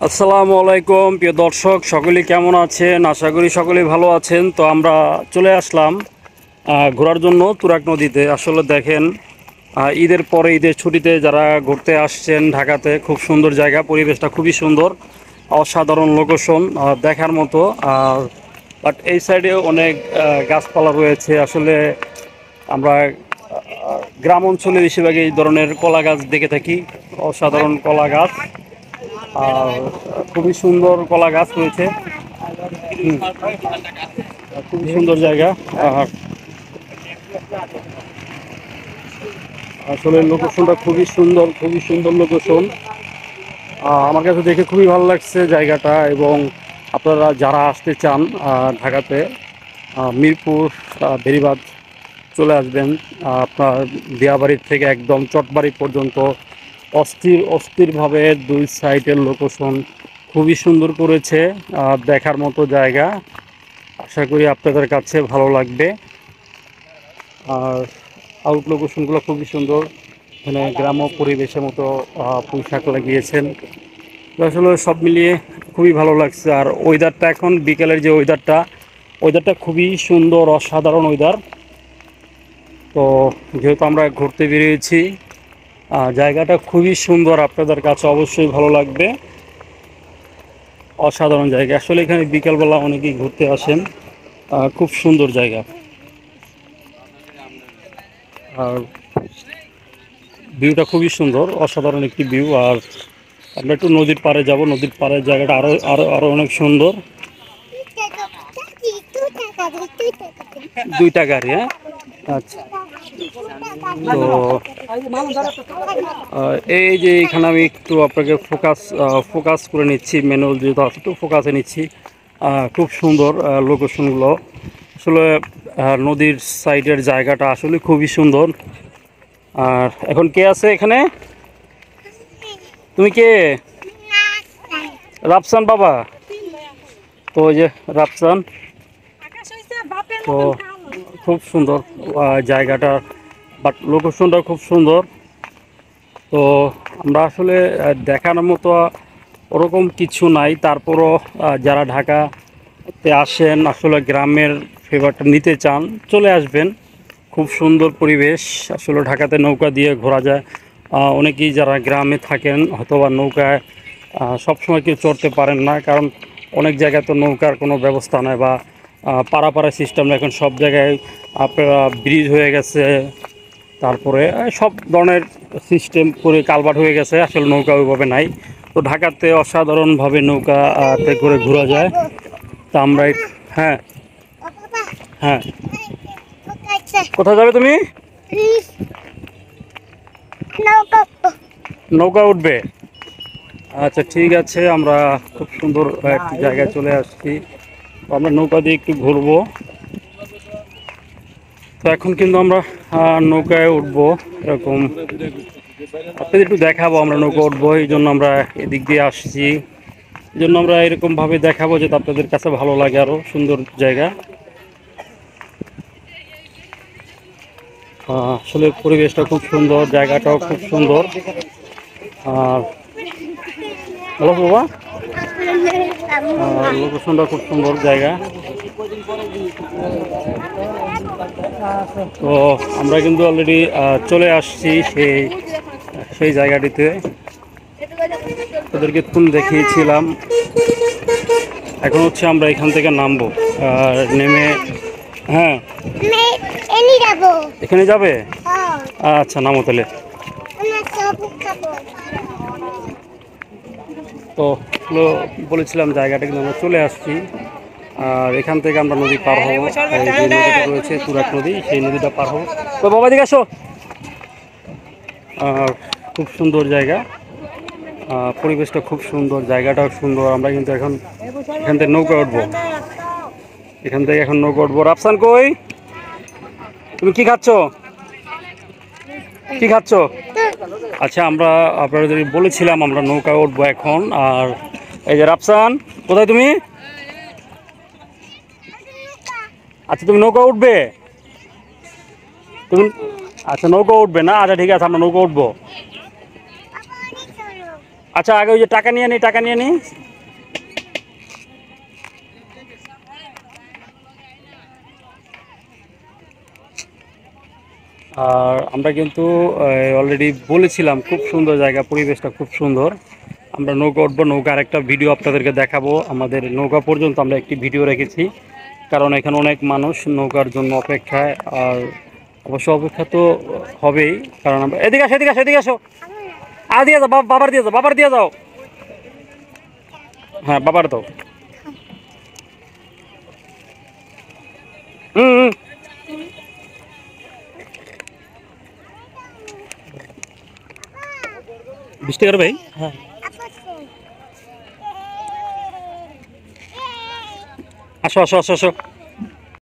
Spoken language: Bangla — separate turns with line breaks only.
আসসালামু আলাইকুম প্রিয় দর্শক, সকলেই কেমন আছেন? আশা করি সকলেই ভালো আছেন। তো আমরা চলে আসলাম ঘোরার জন্য তুরাগ নদীতে। আসলে দেখেন, ঈদের পরে ঈদের ছুটিতে যারা ঘুরতে আসছেন ঢাকাতে, খুব সুন্দর জায়গা, পরিবেশটা খুবই সুন্দর, অসাধারণ লোকেশন দেখার মতো। আর বাট এই সাইডে অনেক গাছপালা রয়েছে। আসলে আমরা গ্রাম অঞ্চলে বেশিরভাগ এই ধরনের কলা গাছ দেখে থাকি, অসাধারণ কলা গাছ। আর খুবই সুন্দর কলা গাছ রয়েছে। খুবই সুন্দর জায়গা। আর আসলে লোকেশনটা খুবই সুন্দর, খুবই সুন্দর লোকেশন। আমার কাছে দেখে খুবই ভালো লাগছে জায়গাটা। এবং আপনারা যারা আসতে চান ঢাকাতে, মিরপুর বেড়িবাঁধ চলে আসবেন। আপনার দিয়াবাড়ির থেকে একদম চটবাড়ি পর্যন্ত অস্থিরভাবে দুই সাইডের লোকেশন খুবই সুন্দর করেছে। দেখার মতো জায়গা, আশা করি আপনাদের কাছে ভালো লাগবে। আর আউট লোকেশনগুলো খুবই সুন্দর, এখানে গ্রাম্য পরিবেশের মতো পোশাক লাগিয়েছেন। তো আসলে সব মিলিয়ে খুবই ভালো লাগছে। আর ওয়েদারটা এখন বিকেলের যে ওয়েদারটা খুবই সুন্দর, অসাধারণ ওয়েদার। তো যেহেতু আমরা ঘুরতে বেরিয়েছি, জায়গাটা খুবই সুন্দর, আপনাদের কাছে অবশ্যই ভালো লাগবে। অসাধারণ জায়গা। আসলে এখানে বিকেলবেলা অনেকেই ঘুরতে আসেন। খুব সুন্দর জায়গা। আর ভিউটা খুবই সুন্দর, অসাধারণ একটি ভিউ। আর আমরা একটু নদীর পাড়ে যাব। নদীর পাড়ের জায়গাটা আরো আরো আরো অনেক সুন্দর। 2টা গাড়ি, হ্যাঁ, আচ্ছা। তো এই যে এখানে আমি একটু আপনাকে ফোকাস করে নিচ্ছি, ম্যানুয়াল যেহেতু আছে একটু ফোকাসে নিচ্ছি। খুব সুন্দর লোকেশনগুলো। আসলে নদীর সাইডের জায়গাটা আসলে খুবই সুন্দর। আর এখন কে আছে এখানে? তুমি কে? রাফসান বাবা। তো ওই যে রাফসান। তো খুব সুন্দর জায়গাটা, বাট লোকেশনটা খুব সুন্দর। তো আমরা আসলে দেখার মতো ওরকম কিছু নাই, তারপরও যারা ঢাকাতে আসেন, আসলে গ্রামের ফেভারটা নিতে চান, চলে আসবেন। খুব সুন্দর পরিবেশ। আসলে ঢাকাতে নৌকা দিয়ে ঘোরা যায়। অনেকেই যারা গ্রামে থাকেন অথবা নৌকায় সবসময় কেউ চড়তে পারেন না, কারণ অনেক জায়গায় তো নৌকার কোনো ব্যবস্থা নেই বা পারাপাড়া সিস্টেম। এখন সব জায়গায় আপনারা ব্রিজ হয়ে গেছে, তারপরে সব ধরনের সিস্টেম করে কালভার্ট হয়ে গেছে। আসলে নৌকা ওইভাবে নাই। তো ঢাকাতে অসাধারণভাবে নৌকাতে করে ঘোরা যায়। তা আমরা হ্যাঁ, হ্যাঁ, কোথায় যাবে তুমি? নৌকা উঠবে? আচ্ছা, ঠিক আছে। আমরা খুব সুন্দর একটি জায়গায় চলে আসছি। আমরা নৌকা দিয়ে একটু ঘুরবো। তো এখন কিন্তু আমরা নৌকায় উঠবো। এরকম আপনাদের একটু দেখাবো, আমরা নৌকা উঠবো, এই জন্য আমরা এদিক দিয়ে আসছি। এই জন্য আমরা এরকমভাবে দেখাবো যাতে আপনাদের কাছে ভালো লাগে। আরও সুন্দর জায়গা। আসলে পরিবেশটা খুব সুন্দর, জায়গাটাও খুব সুন্দর। আর হ্যালো বাবা, লোকেশনটা খুব সুন্দর জায়গা। তো আমরা কিন্তু অলরেডি চলে আসছি সেই জায়গাটিতে। ওদেরকে তুন দেখিয়েছিলাম। এখন হচ্ছে আমরা এখান থেকে নামবো। নেমে হ্যাঁ, এখানে যাবে? আচ্ছা, নামো তাহলে। তো বলেছিলাম জায়গাটা কিন্তু আমরা চলে আসছি। আর এখান থেকে আমরা নদী পার হবো। এই যে নদীটা রয়েছে তুরাগ নদী, সেই নদীটা পার হবো। তো বাবা দিকে আসো। খুব সুন্দর জায়গা, পরিবেশটা খুব সুন্দর, জায়গাটাও সুন্দর। আমরা কিন্তু এখান থেকে নৌকা উঠবো। এখন নৌকা উঠবো। রাফসান কই? তুমি কি খাচ্ছ? কি খাচ্ছ? আচ্ছা, আমরা আপনাদের বলেছিলাম আমরা নৌকা উঠবো এখন। আর এই যে রাফসান, কোথায় তুমি? আচ্ছা, তুমি নৌকা উঠবে? তুমি আচ্ছা, নৌকা উঠবে না? আচ্ছা, ঠিক আছে, আমরা নৌকা উঠবো। আচ্ছা আগে ওই যে টাকা নিয়ে নি, টাকা নিয়ে নি। আর আমরা কিন্তু অলরেডি বলেছিলাম খুব সুন্দর জায়গা, পরিবেশটা খুব সুন্দর। আমরা নৌকা উঠবো, নৌকার একটা ভিডিও আপনাদেরকে দেখাবো। আমাদের নৌকা পর্যন্ত আমরা একটি ভিডিও রেখেছি, কারণ এখানে অনেক মানুষ নৌকার জন্য অপেক্ষায়। আর অবশ্য অপেক্ষা তো হবেই, কারণ আমরা এদিকে আসো, এদিকে আসো, এদিকে আসো। দিয়ে যাও, বাবার দিয়ে যাও, বাবার দিয়ে যাও। হ্যাঁ বাবার দাও। হুম হুম। 20 টাকার ভাই। হ্যাঁ আসো আসো আসো আসো।